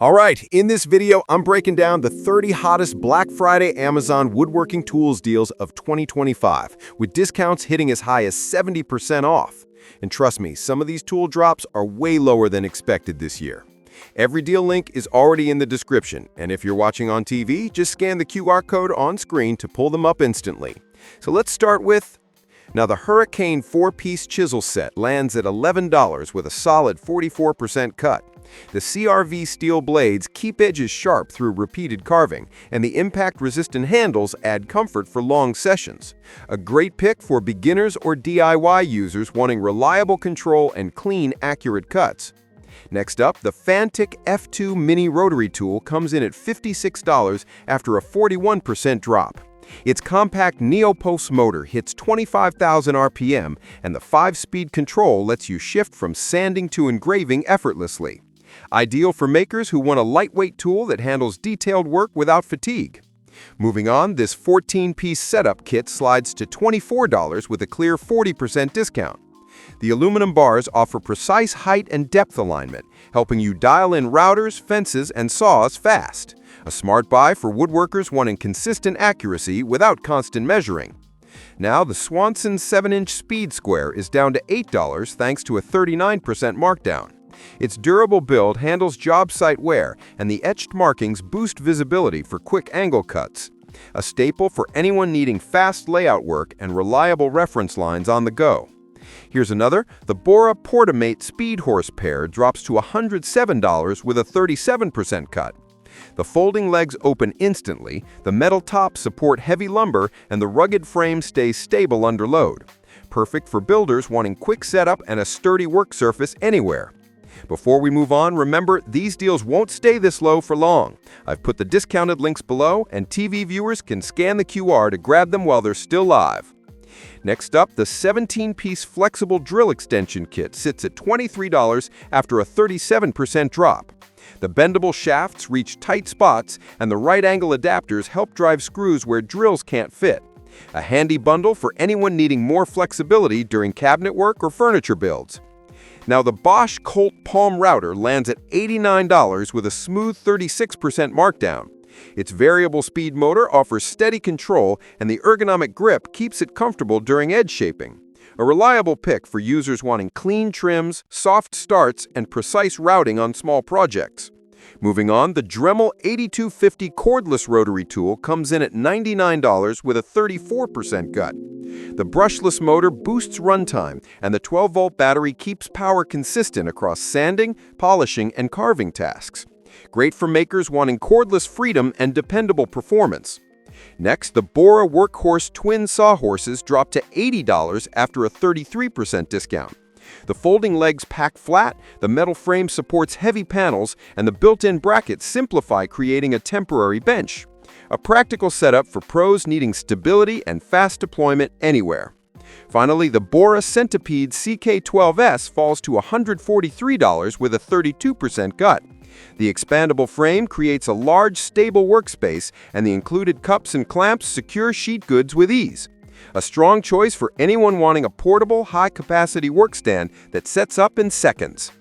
All right, in this video, I'm breaking down the 30 hottest Black Friday Amazon woodworking tools deals of 2025, with discounts hitting as high as 70% off. And trust me, some of these tool drops are way lower than expected this year. Every deal link is already in the description, and if you're watching on TV, just scan the QR code on screen to pull them up instantly. So let's start with... Now, the Hurricane 4-piece chisel set lands at $11 with a solid 44% cut. The CRV steel blades keep edges sharp through repeated carving, and the impact-resistant handles add comfort for long sessions. A great pick for beginners or DIY users wanting reliable control and clean, accurate cuts. Next up, the Fantic F2 Mini Rotary Tool comes in at $56 after a 41% drop. Its compact Neopulse motor hits 25,000 RPM, and the 5-speed control lets you shift from sanding to engraving effortlessly. Ideal for makers who want a lightweight tool that handles detailed work without fatigue. Moving on, this 14-piece setup kit slides to $24 with a clear 40% discount. The aluminum bars offer precise height and depth alignment, helping you dial in routers, fences, and saws fast. A smart buy for woodworkers wanting consistent accuracy without constant measuring. Now, the Swanson 7-inch Speed Square is down to $8 thanks to a 39% markdown. Its durable build handles job site wear, and the etched markings boost visibility for quick angle cuts. A staple for anyone needing fast layout work and reliable reference lines on the go. Here's another. The Bora Portamate Speed Horse pair drops to $107 with a 37% cut. The folding legs open instantly, the metal tops support heavy lumber, and the rugged frame stays stable under load. Perfect for builders wanting quick setup and a sturdy work surface anywhere. Before we move on, remember, these deals won't stay this low for long. I've put the discounted links below, and TV viewers can scan the QR to grab them while they're still live. Next up, the 17-piece flexible drill extension kit sits at $23 after a 37% drop. The bendable shafts reach tight spots, and the right-angle adapters help drive screws where drills can't fit. A handy bundle for anyone needing more flexibility during cabinet work or furniture builds. Now, the Bosch Colt Palm Router lands at $89 with a smooth 36% markdown. Its variable speed motor offers steady control, and the ergonomic grip keeps it comfortable during edge shaping. A reliable pick for users wanting clean trims, soft starts, and precise routing on small projects. Moving on, the Dremel 8250 cordless rotary tool comes in at $99 with a 34% cut. The brushless motor boosts runtime, and the 12-volt battery keeps power consistent across sanding, polishing, and carving tasks. Great for makers wanting cordless freedom and dependable performance. Next, the Bora Workhorse twin sawhorses drop to $80 after a 33% discount. The folding legs pack flat, the metal frame supports heavy panels, and the built-in brackets simplify creating a temporary bench. A practical setup for pros needing stability and fast deployment anywhere. Finally, the Bora Centipede CK12S falls to $143 with a 32% cut. The expandable frame creates a large, stable workspace, and the included cups and clamps secure sheet goods with ease. A strong choice for anyone wanting a portable, high-capacity workstand that sets up in seconds.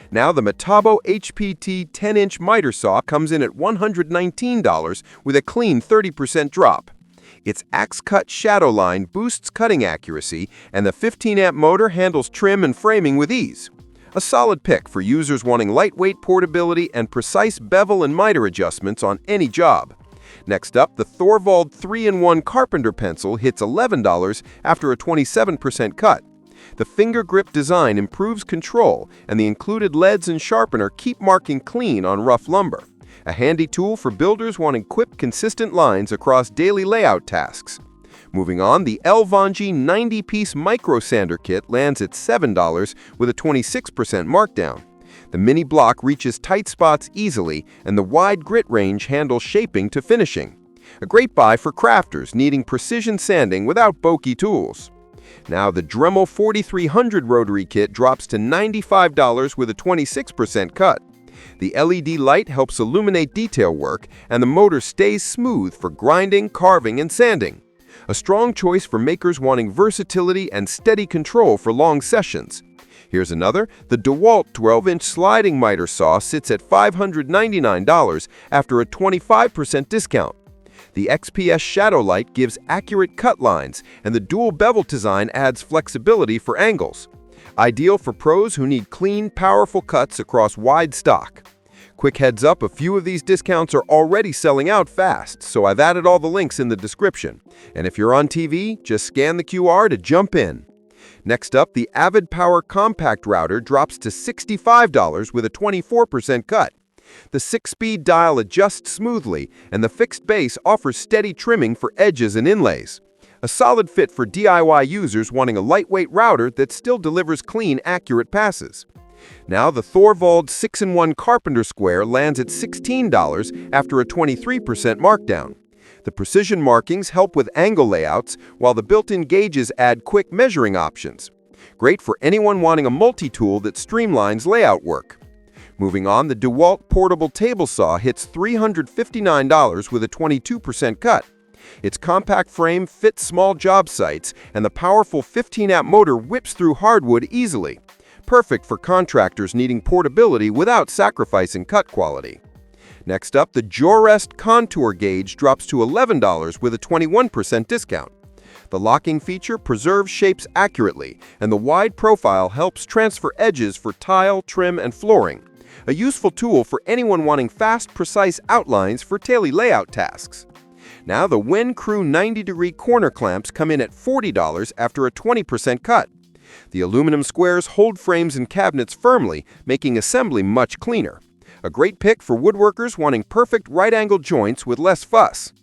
Now, the Metabo HPT 10-inch miter saw comes in at $119 with a clean 30% drop. Its axe-cut shadow line boosts cutting accuracy, and the 15-amp motor handles trim and framing with ease. A solid pick for users wanting lightweight portability and precise bevel and miter adjustments on any job. Next up, the Thorvald 3-in-1 Carpenter pencil hits $11 after a 27% cut. The finger grip design improves control, and the included leads and sharpener keep marking clean on rough lumber. A handy tool for builders wanting quick, consistent lines across daily layout tasks. Moving on, the Elvanji 90-piece micro sander kit lands at $7 with a 26% markdown. The mini block reaches tight spots easily, and the wide grit range handles shaping to finishing. A great buy for crafters needing precision sanding without bulky tools. Now, the Dremel 4300 rotary kit drops to $95 with a 26% cut. The LED light helps illuminate detail work, and the motor stays smooth for grinding, carving, and sanding. A strong choice for makers wanting versatility and steady control for long sessions. Here's another. The DeWalt 12-inch sliding miter saw sits at $599 after a 25% discount. The XPS Shadow Light gives accurate cut lines, and the dual bevel design adds flexibility for angles. Ideal for pros who need clean, powerful cuts across wide stock. Quick heads up, a few of these discounts are already selling out fast, so I've added all the links in the description. And if you're on TV, just scan the QR to jump in. Next up, the Avid Power Compact Router drops to $65 with a 24% cut. The 6-speed dial adjusts smoothly, and the fixed base offers steady trimming for edges and inlays. A solid fit for DIY users wanting a lightweight router that still delivers clean, accurate passes. Now, the Thorvald 6-in-1 Carpenter Square lands at $16 after a 23% markdown. The precision markings help with angle layouts, while the built-in gauges add quick measuring options. Great for anyone wanting a multi-tool that streamlines layout work. Moving on, the DeWalt portable table saw hits $359 with a 22% cut. Its compact frame fits small job sites, and the powerful 15-amp motor whips through hardwood easily. Perfect for contractors needing portability without sacrificing cut quality. Next up, the Jorest Contour Gauge drops to $11 with a 21% discount. The locking feature preserves shapes accurately, and the wide profile helps transfer edges for tile, trim, and flooring. A useful tool for anyone wanting fast, precise outlines for daily layout tasks. Now, the Wen Crew 90-degree corner clamps come in at $40 after a 20% cut. The aluminum squares hold frames and cabinets firmly, making assembly much cleaner. A great pick for woodworkers wanting perfect right-angle joints with less fuss.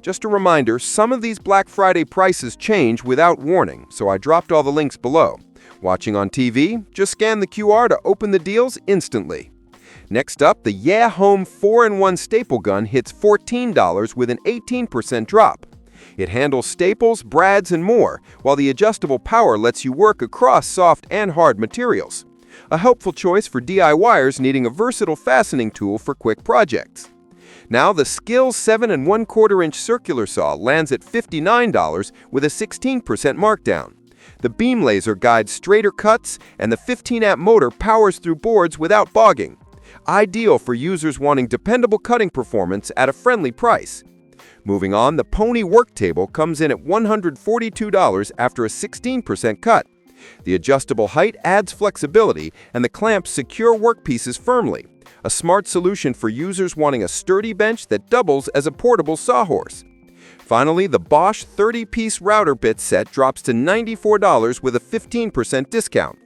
Just a reminder, some of these Black Friday prices change without warning, so I dropped all the links below. Watching on TV? Just scan the QR to open the deals instantly. Next up, the Yeah Home 4-in-1 staple gun hits $14 with an 18% drop. It handles staples, brads, and more, while the adjustable power lets you work across soft and hard materials. A helpful choice for DIYers needing a versatile fastening tool for quick projects. Now, the Skills 7¼ circular saw lands at $59 with a 16% markdown. The beam laser guides straighter cuts, and the 15-amp motor powers through boards without bogging. Ideal for users wanting dependable cutting performance at a friendly price. Moving on, the Pony work table comes in at $142 after a 16% cut. The adjustable height adds flexibility, and the clamps secure workpieces firmly. A smart solution for users wanting a sturdy bench that doubles as a portable sawhorse. Finally, the Bosch 30-piece router bit set drops to $94 with a 15% discount.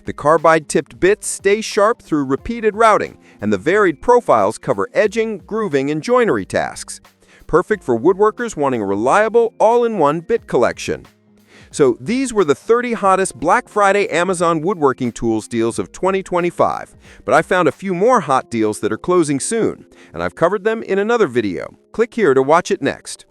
The carbide-tipped bits stay sharp through repeated routing, and the varied profiles cover edging, grooving, and joinery tasks. Perfect for woodworkers wanting a reliable, all-in-one bit collection. So these were the 30 hottest Black Friday Amazon woodworking tools deals of 2025. But I found a few more hot deals that are closing soon, and I've covered them in another video. Click here to watch it next.